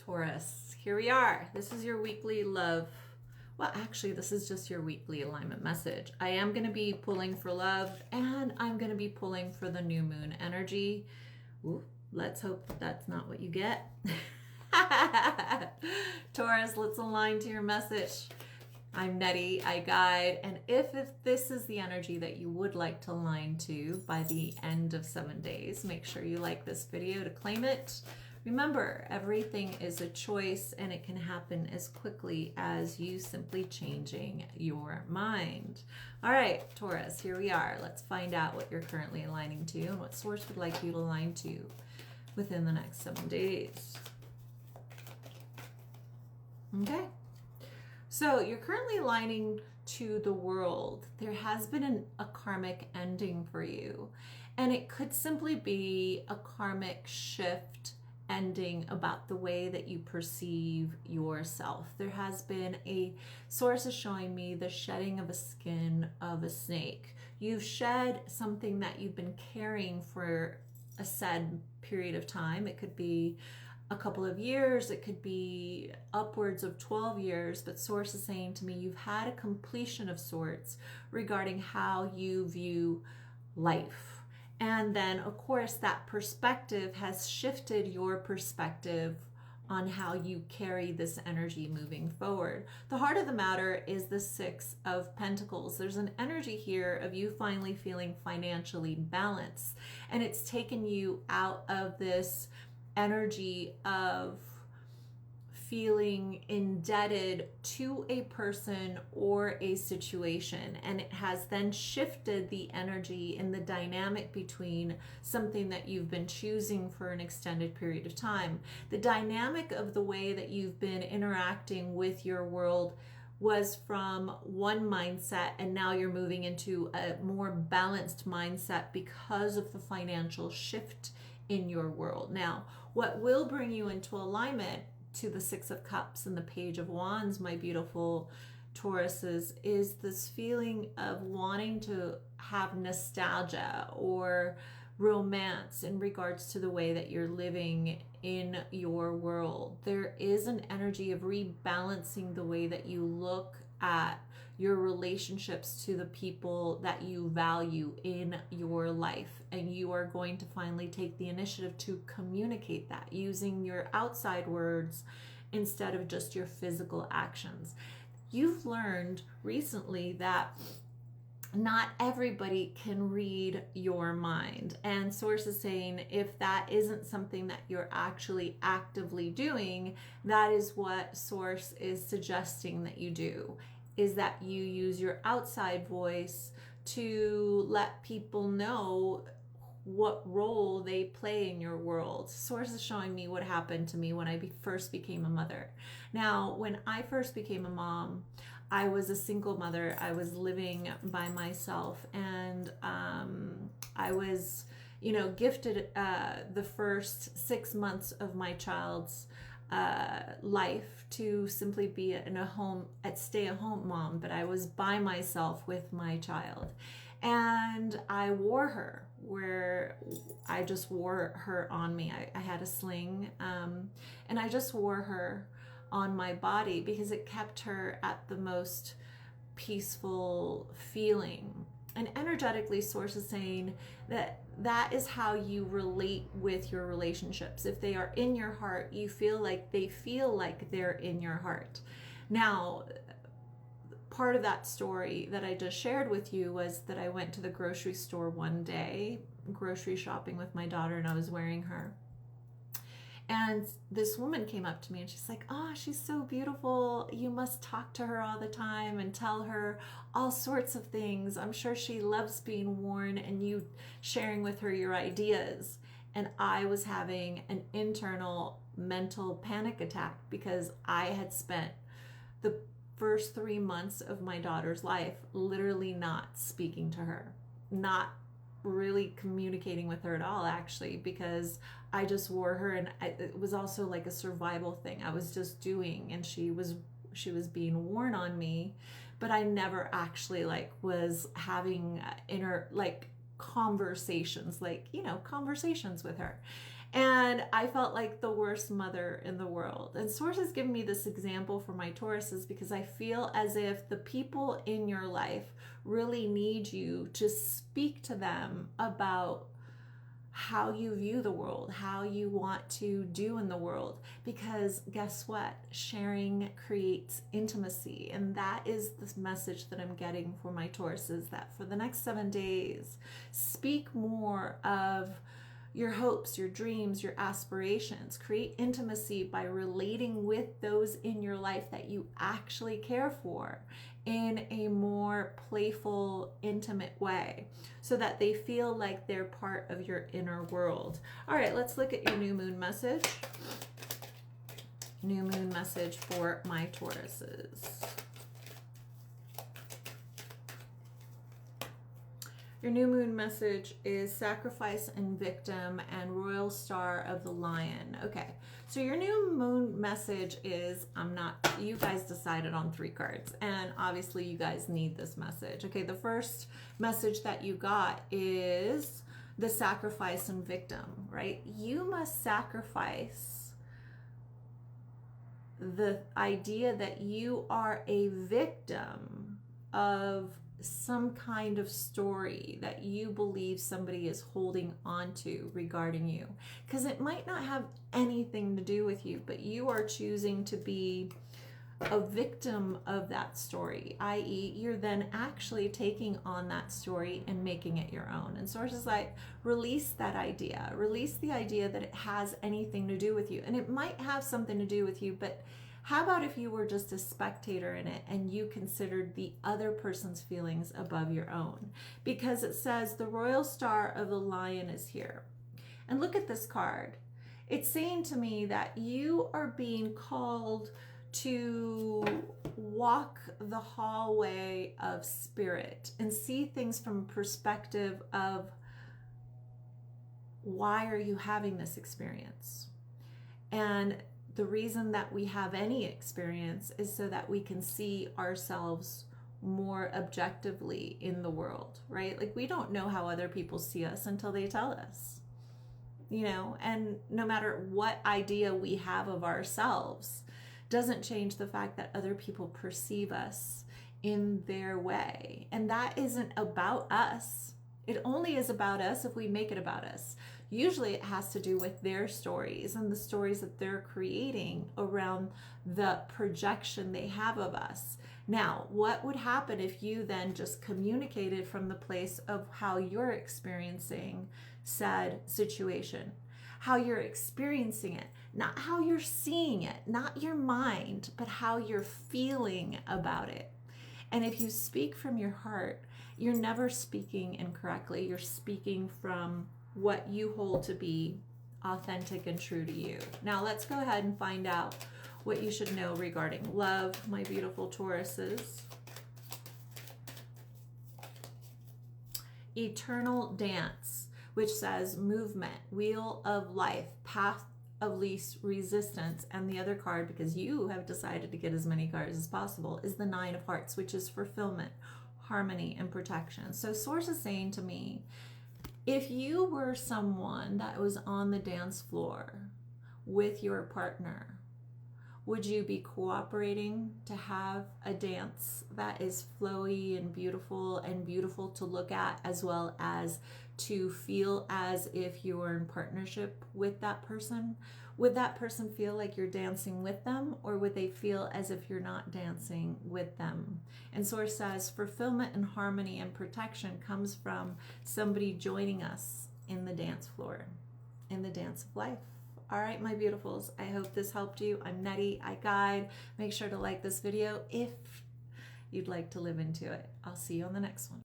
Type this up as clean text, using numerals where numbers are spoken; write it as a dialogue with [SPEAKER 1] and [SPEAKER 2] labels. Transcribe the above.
[SPEAKER 1] Taurus, here we are. This is your weekly love. Well, actually, this is just your weekly alignment message. I am going to be pulling for love, and I'm going to be pulling for the new moon energy. Ooh, let's hope that that's not what you get. Taurus, let's align to your message. I'm Nettie, I guide, and if this is the energy that you would like to align to by the end of 7 days, make sure you like this video to claim it. Remember, everything is a choice, and it can happen as quickly as you simply changing your mind. All right, Taurus, here we are. Let's find out what you're currently aligning to and what source would like you to align to within the next 7 days. Okay. So you're currently aligning to the world. There has been a karmic ending for you, and it could simply be a karmic shift ending about the way that you perceive yourself. There has been a source is showing me the shedding of a skin of a snake. You've shed something that you've been carrying for a said period of time. It could be a couple of years, it could be upwards of 12 years, but source is saying to me you've had a completion of sorts regarding how you view life. And then, of course, that perspective has shifted your perspective on how you carry this energy moving forward. The heart of the matter is the Six of Pentacles. There's an energy here of you finally feeling financially balanced, and it's taken you out of this energy of feeling indebted to a person or a situation, and it has then shifted the energy in the dynamic between something that you've been choosing for an extended period of time. The dynamic of the way that you've been interacting with your world was from one mindset, and now you're moving into a more balanced mindset because of the financial shift in your world. Now, what will bring you into alignment to the Six of Cups and the Page of Wands, my beautiful Tauruses, is this feeling of wanting to have nostalgia or romance in regards to the way that you're living in your world. There is an energy of rebalancing the way that you look at your relationships to the people that you value in your life, and you are going to finally take the initiative to communicate that using your outside words instead of just your physical actions. You've learned recently that not everybody can read your mind, and source is saying if that isn't something that you're actually actively doing, that is what source is suggesting that you do, is that you use your outside voice to let people know what role they play in your world. Source is showing me what happened to me when I first became a mother. Now, when I first became a mom, I was a single mother. I was living by myself, and I was, gifted the first 6 months of my child's life to simply be stay-at-home mom, but I was by myself with my child, and I wore her on me. I had a sling, and I just wore her on my body because it kept her at the most peaceful feeling. And energetically, source is saying that is how you relate with your relationships. If they are in your heart, you feel like they're in your heart. Now, part of that story that I just shared with you was that I went to the grocery store one day, grocery shopping with my daughter, and I was wearing her. And this woman came up to me and she's like, "Oh, she's so beautiful. You must talk to her all the time and tell her all sorts of things. I'm sure she loves being worn and you sharing with her your ideas." And I was having an internal mental panic attack because I had spent the first 3 months of my daughter's life literally not speaking to her, not really communicating with her at all, actually, because I just wore her, and it was also like a survival thing. I was just doing, and she was being worn on me, but I never actually was having inner conversations with her. And I felt like the worst mother in the world. And Source has given me this example for my Tauruses because I feel as if the people in your life really need you to speak to them about how you view the world, how you want to do in the world. Because guess what? Sharing creates intimacy. And that is the message that I'm getting for my Tauruses, that for the next 7 days, speak more of your hopes, your dreams, your aspirations. Create intimacy by relating with those in your life that you actually care for in a more playful, intimate way so that they feel like they're part of your inner world. All right, let's look at your new moon message. New moon message for my Tauruses. Your new moon message is sacrifice and victim and royal star of the lion. Okay, so your new moon message is, you guys decided on 3 cards, and obviously you guys need this message. Okay, the first message that you got is the sacrifice and victim, right? You must sacrifice the idea that you are a victim of some kind of story that you believe somebody is holding on to regarding you, because it might not have anything to do with you, but you are choosing to be a victim of that story, i.e. you're then actually taking on that story and making it your own. And Source is like, release that idea, release the idea that it has anything to do with you. And it might have something to do with you, but how about if you were just a spectator in it and you considered the other person's feelings above your own? Because it says the royal star of the lion is here. And look at this card. It's saying to me that you are being called to walk the hallway of spirit and see things from a perspective of, why are you having this experience? And the reason that we have any experience is so that we can see ourselves more objectively in the world, right? Like, we don't know how other people see us until they tell us, you know, and no matter what idea we have of ourselves, doesn't change the fact that other people perceive us in their way. And that isn't about us. It only is about us if we make it about us. Usually it has to do with their stories and the stories that they're creating around the projection they have of us. Now, what would happen if you then just communicated from the place of how you're experiencing said situation, how you're experiencing it, not how you're seeing it, not your mind, but how you're feeling about it. And if you speak from your heart, you're never speaking incorrectly. You're speaking from what you hold to be authentic and true to you. Now let's go ahead and find out what you should know regarding love, my beautiful Tauruses. Eternal dance, which says movement, wheel of life, path of least resistance. And the other card, because you have decided to get as many cards as possible, is the 9 of hearts, which is fulfillment, harmony, and protection. So Source is saying to me, if you were someone that was on the dance floor with your partner, would you be cooperating to have a dance that is flowy and beautiful to look at, as well as to feel as if you were in partnership with that person? Would that person feel like you're dancing with them, or would they feel as if you're not dancing with them? And Source says fulfillment and harmony and protection comes from somebody joining us in the dance floor, in the dance of life. All right, my beautifuls, I hope this helped you. I'm Nettie, I guide. Make sure to like this video if you'd like to live into it. I'll see you on the next one.